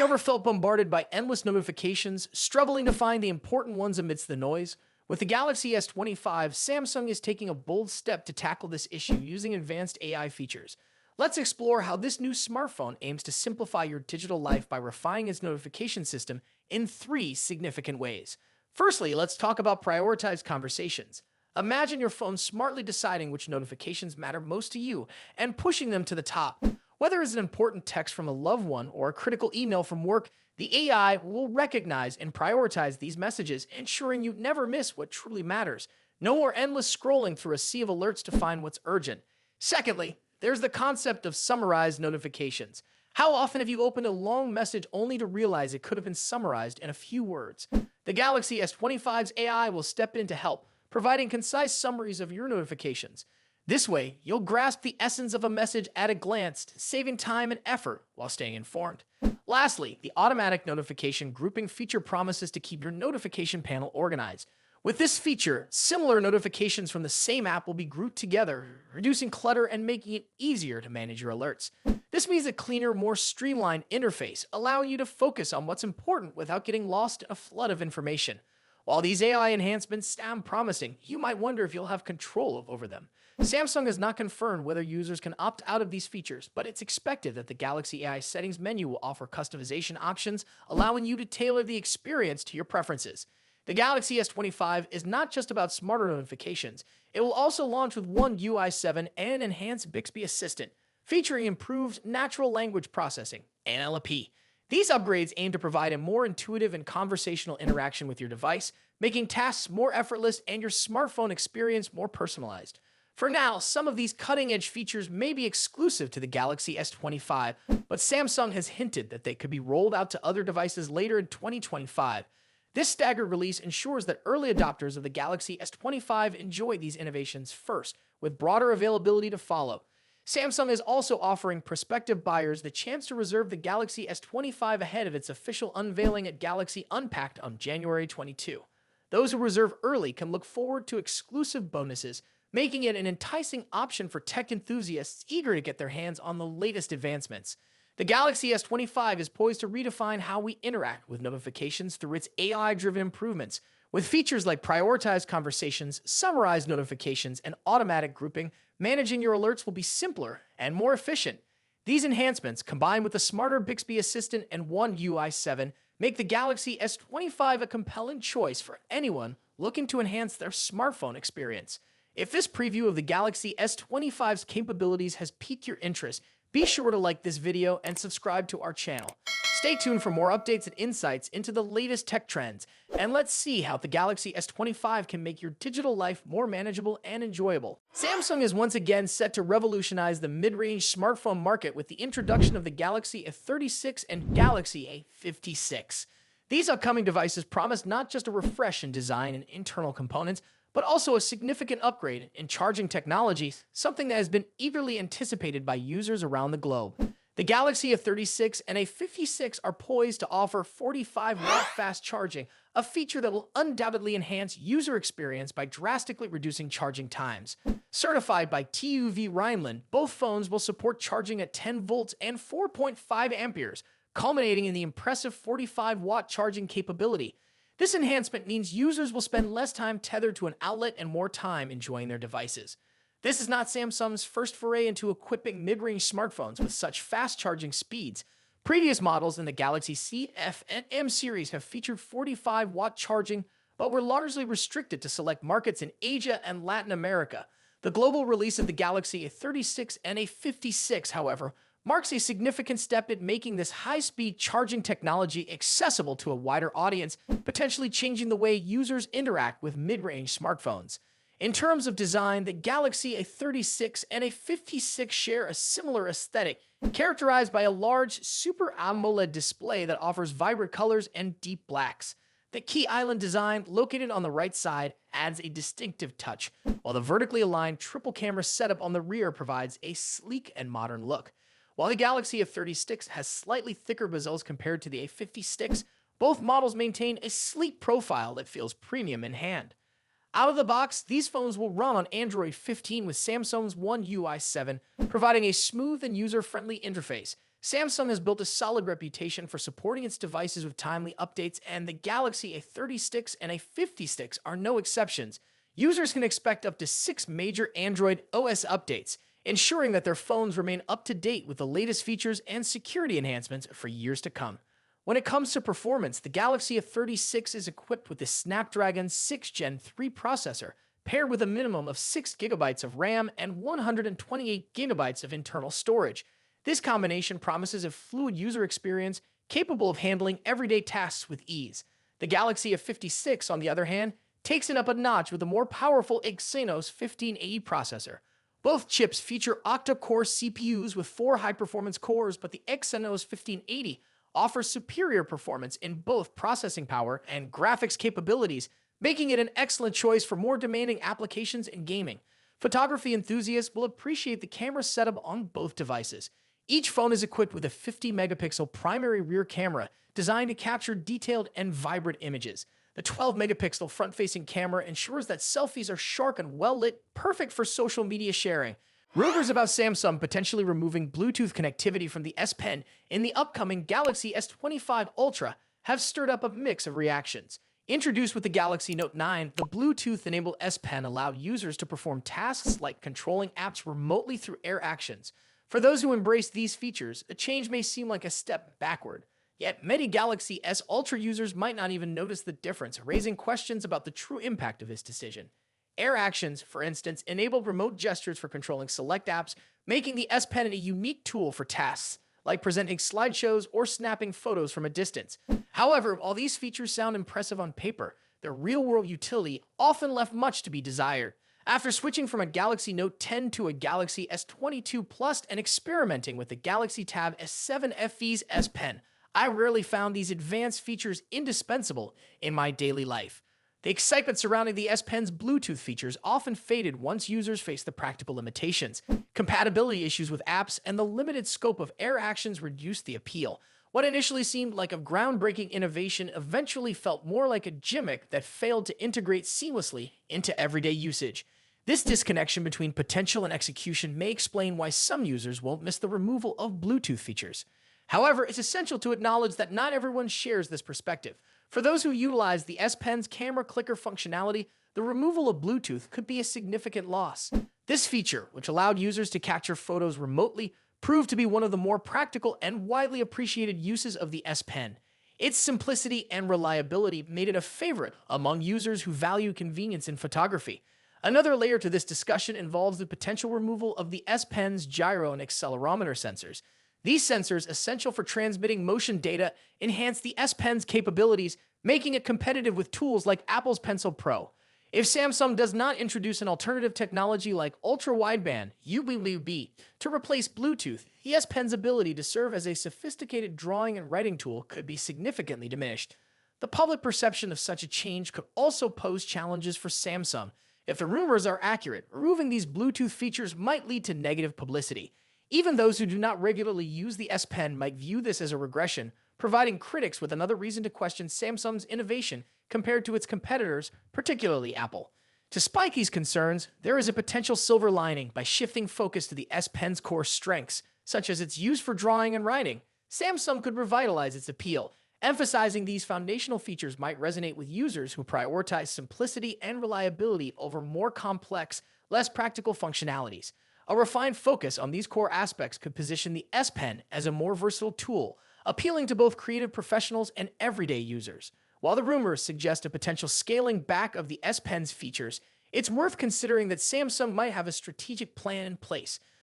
Ever felt bombarded by endless notifications, struggling to find the important ones amidst the noise? With the Galaxy S25, Samsung is taking a bold step to tackle this issue using advanced AI features. Let's explore how this new smartphone aims to simplify your digital life by refining its notification system in three significant ways. Firstly, let's talk about prioritized conversations. Imagine your phone smartly deciding which notifications matter most to you and pushing them to the top. Whether it's an important text from a loved one or a critical email from work, the AI will recognize and prioritize these messages, ensuring you never miss what truly matters. No more endless scrolling through a sea of alerts to find what's urgent. Secondly, there's the concept of summarized notifications. How often have you opened a long message only to realize it could have been summarized in a few words? The Galaxy S25's AI will step in to help, providing concise summaries of your notifications. This way, you'll grasp the essence of a message at a glance, saving time and effort while staying informed. Lastly, the automatic notification grouping feature promises to keep your notification panel organized. With this feature, similar notifications from the same app will be grouped together, reducing clutter and making it easier to manage your alerts. This means a cleaner, more streamlined interface, allowing you to focus on what's important without getting lost in a flood of information. While these AI enhancements sound promising, you might wonder if you'll have control over them. Samsung has not confirmed whether users can opt out of these features, but it's expected that the Galaxy AI settings menu will offer customization options, allowing you to tailor the experience to your preferences. The Galaxy S25 is not just about smarter notifications. It will also launch with One UI 7 and enhanced Bixby Assistant, featuring improved natural language processing, NLP. These upgrades aim to provide a more intuitive and conversational interaction with your device, making tasks more effortless and your smartphone experience more personalized. For now, some of these cutting-edge features may be exclusive to the Galaxy S25, but Samsung has hinted that they could be rolled out to other devices later in 2025. This staggered release ensures that early adopters of the Galaxy S25 enjoy these innovations first, with broader availability to follow. Samsung is also offering prospective buyers the chance to reserve the Galaxy S25 ahead of its official unveiling at Galaxy Unpacked on January 22. Those who reserve early can look forward to exclusive bonuses, making it an enticing option for tech enthusiasts eager to get their hands on the latest advancements. The Galaxy S25 is poised to redefine how we interact with notifications through its AI-driven improvements. With features like prioritized conversations, summarized notifications, and automatic grouping, managing your alerts will be simpler and more efficient. These enhancements, combined with the smarter Bixby Assistant and One UI 7, make the Galaxy S25 a compelling choice for anyone looking to enhance their smartphone experience. If this preview of the Galaxy S25's capabilities has piqued your interest, be sure to like this video and subscribe to our channel. Stay tuned for more updates and insights into the latest tech trends, and let's see how the Galaxy S25 can make your digital life more manageable and enjoyable. Samsung is once again set to revolutionize the mid-range smartphone market with the introduction of the Galaxy A36 and Galaxy A56. These upcoming devices promise not just a refresh in design and internal components, but also a significant upgrade in charging technology, something that has been eagerly anticipated by users around the globe. The Galaxy A36 and A56 are poised to offer 45-watt fast charging, a feature that will undoubtedly enhance user experience by drastically reducing charging times. Certified by TÜV Rheinland, both phones will support charging at 10 volts and 4.5 amperes, culminating in the impressive 45-watt charging capability. This enhancement means users will spend less time tethered to an outlet and more time enjoying their devices. This is not Samsung's first foray into equipping mid-range smartphones with such fast charging speeds. Previous models in the Galaxy C, F, and M series have featured 45-watt charging, but were largely restricted to select markets in Asia and Latin America. The global release of the Galaxy A36 and A56, however, marks a significant step in making this high-speed charging technology accessible to a wider audience, potentially changing the way users interact with mid-range smartphones. In terms of design, the Galaxy A36 and A56 share a similar aesthetic, characterized by a large Super AMOLED display that offers vibrant colors and deep blacks. The key island design, located on the right side, adds a distinctive touch, while the vertically aligned triple-camera setup on the rear provides a sleek and modern look. While the Galaxy A36 has slightly thicker bezels compared to the A56, both models maintain a sleek profile that feels premium in hand. Out of the box, these phones will run on Android 15 with Samsung's One UI 7, providing a smooth and user-friendly interface. Samsung has built a solid reputation for supporting its devices with timely updates, and the Galaxy A36 and A56 are no exceptions. Users can expect up to 6 major Android OS updates, ensuring that their phones remain up to date with the latest features and security enhancements for years to come. When it comes to performance, the Galaxy A36 is equipped with the Snapdragon 6 Gen 3 processor, paired with a minimum of 6 GB of RAM and 128 GB of internal storage. This combination promises a fluid user experience capable of handling everyday tasks with ease. The Galaxy A56, on the other hand, takes it up a notch with a more powerful Exynos 1580 processor. Both chips feature octa-core CPUs with 4 high-performance cores, but the Exynos 1580 offers superior performance in both processing power and graphics capabilities, making it an excellent choice for more demanding applications and gaming. Photography enthusiasts will appreciate the camera setup on both devices. Each phone is equipped with a 50-megapixel primary rear camera designed to capture detailed and vibrant images. The 12-megapixel front-facing camera ensures that selfies are sharp and well-lit, perfect for social media sharing. Rumors about Samsung potentially removing Bluetooth connectivity from the S Pen in the upcoming Galaxy S25 Ultra have stirred up a mix of reactions. Introduced with the Galaxy Note 9, the Bluetooth-enabled S Pen allowed users to perform tasks like controlling apps remotely through Air Actions. For those who embrace these features, a change may seem like a step backward. Yet many Galaxy S Ultra users might not even notice the difference, raising questions about the true impact of this decision. Air Actions, for instance, enable remote gestures for controlling select apps, making the S Pen a unique tool for tasks, like presenting slideshows or snapping photos from a distance. However, while these features sound impressive on paper, their real-world utility often left much to be desired. After switching from a Galaxy Note 10 to a Galaxy S22 Plus and experimenting with the Galaxy Tab S7 FE's S Pen, I rarely found these advanced features indispensable in my daily life. The excitement surrounding the S Pen's Bluetooth features often faded once users faced the practical limitations. Compatibility issues with apps and the limited scope of Air Actions reduced the appeal. What initially seemed like a groundbreaking innovation eventually felt more like a gimmick that failed to integrate seamlessly into everyday usage. This disconnection between potential and execution may explain why some users won't miss the removal of Bluetooth features. However, it's essential to acknowledge that not everyone shares this perspective. For those who utilize the S Pen's camera clicker functionality, the removal of Bluetooth could be a significant loss. This feature, which allowed users to capture photos remotely, proved to be one of the more practical and widely appreciated uses of the S Pen. Its simplicity and reliability made it a favorite among users who value convenience in photography. Another layer to this discussion involves the potential removal of the S Pen's gyro and accelerometer sensors. These sensors, essential for transmitting motion data, enhance the S Pen's capabilities, making it competitive with tools like Apple's Pencil Pro. If Samsung does not introduce an alternative technology like ultra-wideband UWB to replace Bluetooth, the S Pen's ability to serve as a sophisticated drawing and writing tool could be significantly diminished. The public perception of such a change could also pose challenges for Samsung. If the rumors are accurate, removing these Bluetooth features might lead to negative publicity. Even those who do not regularly use the S Pen might view this as a regression, providing critics with another reason to question Samsung's innovation compared to its competitors, particularly Apple. Despite these concerns, there is a potential silver lining. By shifting focus to the S Pen's core strengths, such as its use for drawing and writing. Samsung could revitalize its appeal. Emphasizing these foundational features might resonate with users who prioritize simplicity and reliability over more complex, less practical functionalities. A refined focus on these core aspects could position the S Pen as a more versatile tool, appealing to both creative professionals and everyday users. While the rumors suggest a potential scaling back of the S Pen's features, it's worth considering that Samsung might have a strategic plan in place.